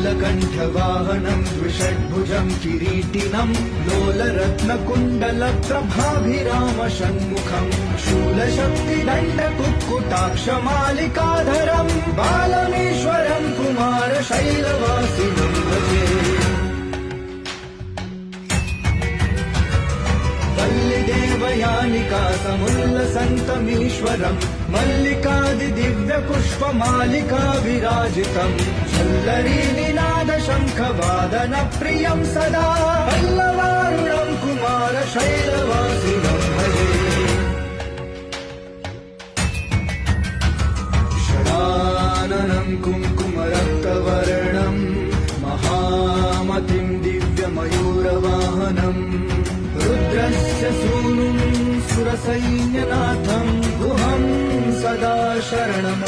नीलकण्ठवाहनं द्विषड्भुजं किरीटिनं लोलरत्नकुण्डलप्रभाभिरामषण्मुखं शूलशक्तिदण्डकुक्कुटाक्षमालिकाधरं बालमेश्वरं कुमारशैलवासिनं भजे। वल्लिदेवयानिका समुल्लसन्तमीश्वरम् मल्लिकादिदिव्यपुष्पमालिका विराजितम् झल्लरीनिनादशङ्खवादनप्रियं सदा पल्लवारुणं कुमारशैलवासिनं भजे। षडाननं कुङ्कुमरक्तवर्णं महामतिं दिव्यमयूरवाहनम् रुद्रस्य सूनुं सुरसैन्यनाथं गुहं सदा शरणम्